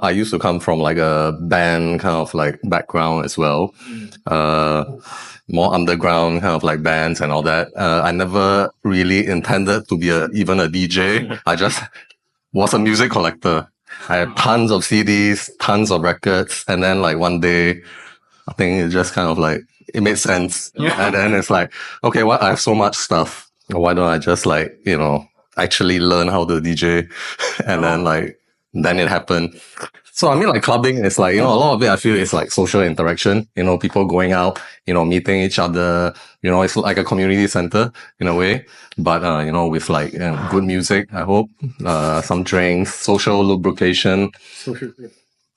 I used to come from like a band kind of like background as well. More underground kind of like bands and all that. I never really intended to be even a DJ. I just was a music collector. I had tons of CDs, tons of records. And then like one day, I think it just kind of like, it made sense. And then it's like, okay, well, I have so much stuff. Why don't I just like, actually learn how to DJ? And then it happened. So I mean, like clubbing is like, a lot of it I feel is like social interaction, people going out, meeting each other, it's like a community center in a way, but, with like good music, I hope, some drinks, social lubrication,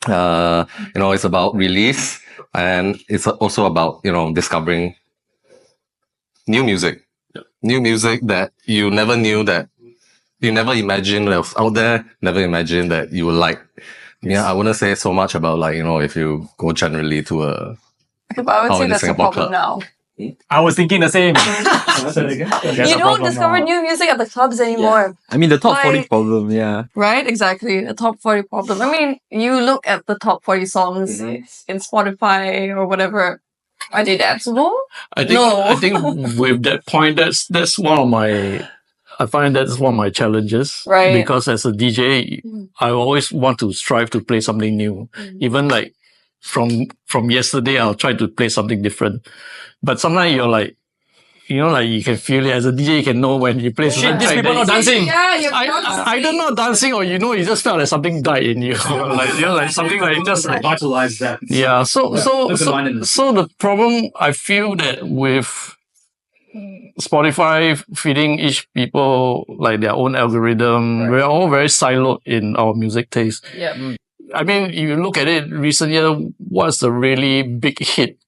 it's about release, and it's also about, discovering new music that you never knew that you never imagined was out there, never imagined that you would like. Yeah, I wouldn't say so much about like, if you go generally to a... Okay, but I would say that's a problem now. I was thinking the same. You don't discover new music at the clubs anymore. Yeah. I mean, the top 40 problem, yeah. Right, exactly. The top 40 problem. I mean, you look at the top 40 songs in Spotify or whatever. Are they danceable? I think with that point, that's one of my... I find that's one of my challenges. Right. Because as a DJ, I always want to strive to play something new. Even like from yesterday, I'll try to play something different. But sometimes you're like, you can feel it. As a DJ, you can know when you play something. These people not dancing. Yeah, you're either not dancing or you just felt like something died in you. like something like just like Vitalize that. Yeah. So the problem I feel that with Spotify feeding each people like their own algorithm. We're all very siloed in our music taste. Yeah. I mean, you look at it recent year, what's the really big hit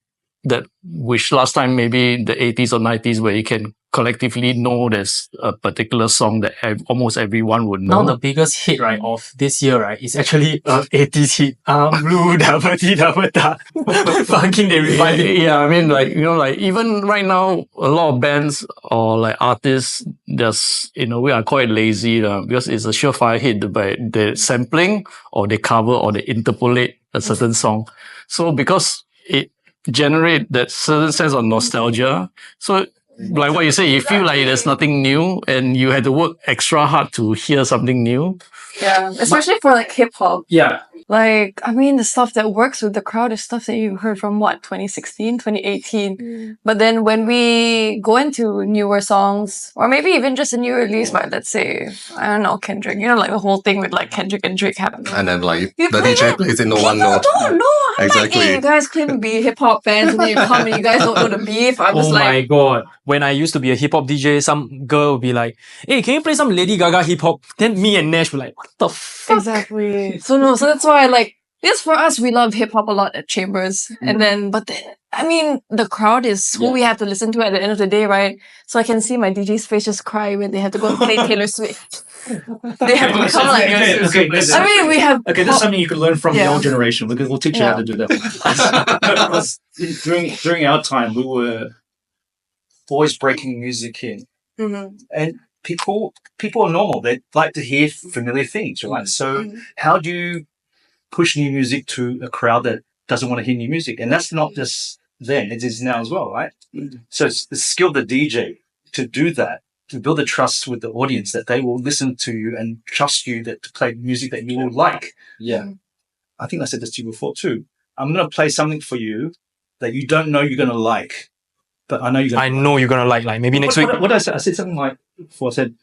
which last time maybe the 80s or 90s where you can collectively know there's a particular song that almost everyone would know. Now the biggest hit, right, of this year, right, is actually 80s hit. Blue, double T, double da. Fucking they revive it. Yeah, I mean, like, even right now, a lot of bands or like artists, just, in a way, I call it lazy, because it's a surefire hit by the sampling or they cover or they interpolate a certain song. So because it generate that certain sense of nostalgia. So like what you say, you feel like there's nothing new and you had to work extra hard to hear something new. Yeah, especially for like hip hop. Yeah. Like, I mean, the stuff that works with the crowd is stuff that you heard from 2016, 2018. But then when we go into newer songs, or maybe even just a new release by, let's say, I don't know, Kendrick, like the whole thing with like Kendrick and Drake happened. And then like the DJ plays it no one knows. No, I'm exactly. like, hey, you guys claim to be hip hop fans and then you come and you guys don't know the beef. I'm just Oh my god. When I used to be a hip hop DJ, some girl would be like, hey, can you play some Lady Gaga hip hop? Then me and Nash were like, what the fuck? Exactly. So that's why yes, for us, we love hip hop a lot at Chambers. And then, I mean, the crowd is who we have to listen to at the end of the day, right? So I can see my DJ's face just cry when they have to go and play Taylor Swift. They have to become like us. I mean, we have... Okay, that's something you could learn from the old generation. We'll teach you how to do that. Because during our time, we were always breaking music in. And people are normal. They like to hear familiar things, right? So how do you push new music to a crowd that doesn't want to hear new music? And that's not just then, it is now as well, right? So it's the skill of the DJ to do that, to build a trust with the audience that they will listen to you and trust you to play music that you will like. Yeah. I think I said this to you before too. I'm going to play something for you that you don't know you're going to like, but I know you're going to know you're going to like maybe next week. What did I say? I said something like, before I said...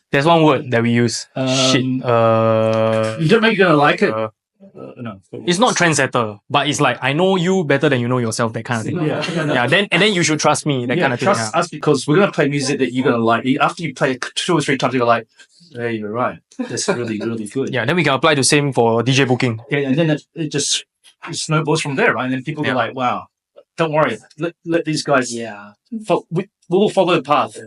There's one word that we use. Shit. You don't know you're going to like it. No. It's not trendsetter, but it's like, I know you better than you know yourself, that kind of thing. Yeah. Then you should trust me, that kind of thing. Trust us because we're going to play music that you're going to like. After you play it 2 or 3 times, you're like, hey, you're right. That's really, really good. Yeah, then we can apply the same for DJ booking. Yeah, and then it just snowballs from there, right? And then people are like, wow, don't worry. Let these guys... Yeah. We'll follow the path.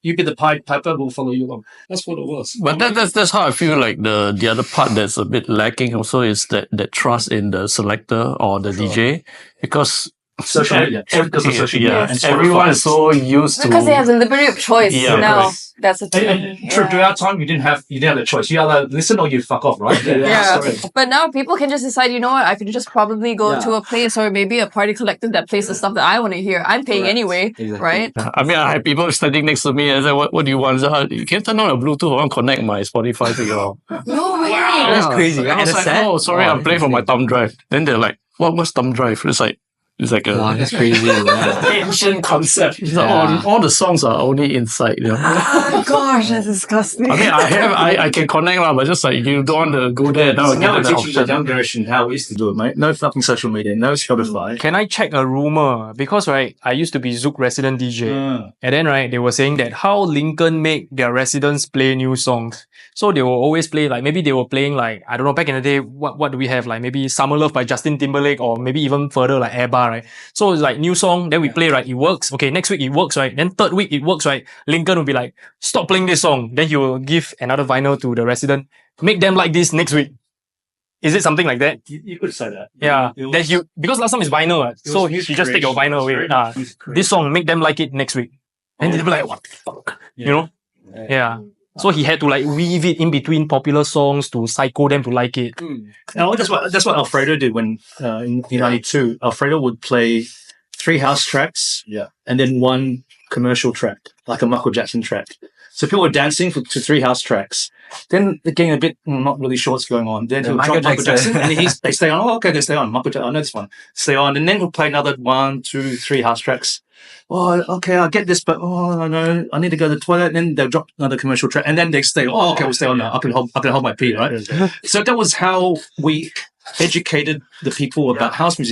You be the Pied Piper, we'll follow you along. That's what it was. But that's how I feel like the other part that's a bit lacking also is that trust in the selector or the DJ. Because social media. Because of social media. Yeah, And everyone is so used to. Because they have the liberty of choice Yeah, now. correct. That's the thing. And true, during our time, you didn't have the choice. You either listen or you fuck off, right? Yeah. Sorry. But now people can just decide, you know what, I could just probably go to a place or maybe a party collective that plays the stuff that I want to hear. I'm paying anyway, right? I mean, I had people standing next to me and said, what do you want? I said, you can turn on a Bluetooth. I want to connect my Spotify to your. No way. That's crazy. I was like, oh, sorry, I'm playing from my thumb drive. Then they're like, what's thumb drive? It's like a Wow, that's crazy. Yeah. ancient concept. It's like, all the songs are only inside. You know? Oh gosh, that's disgusting. I mean, I can connect, but just like you don't want to go there. So now we're that teaching the option. young generation how we used to do it, mate. No fucking social media, no Spotify. Can I check a rumor? Because, right, I used to be Zouk resident DJ. And then, right, they were saying that how Lincoln make their residents play new songs. So they will always play, like, maybe they were playing, like, I don't know, back in the day, what do we have? Like, maybe Summer Love by Justin Timberlake, or maybe even further, like Abba, right? So it's like new song, then we play, right? It works. Okay, next week it works, right? Then third week it works, right? Lincoln will be like, stop playing this song. Then he will give another vinyl to the resident. Make them like this next week. Is it something like that? You could say that. Yeah. It was- That you, because last time it's vinyl, right? So you just take your vinyl away. This song, make them like it next week. And they'll be like, what the fuck? You know? Yeah. So he had to like weave it in between popular songs to psycho them to like it. No, that's what Alfredo did when in '92. Alfredo would play 3 house tracks, and then 1 commercial track, like a Michael Jackson track. So people were dancing to 3 house tracks. Then they're getting a bit not really sure what's going on. Then he'll Michael drop Michael Jackson. Jackson, and they stay on. Oh, okay, they stay on. Michael Jackson, I know this one. Stay on, and then he'll play another 1, 2, 3 house tracks. Oh, okay, I get this, but I know I need to go to the toilet. And then they'll drop another commercial track, and then they stay. Oh, okay, we'll stay on now. I can hold my pee, right? So that was how we educated the people about house music.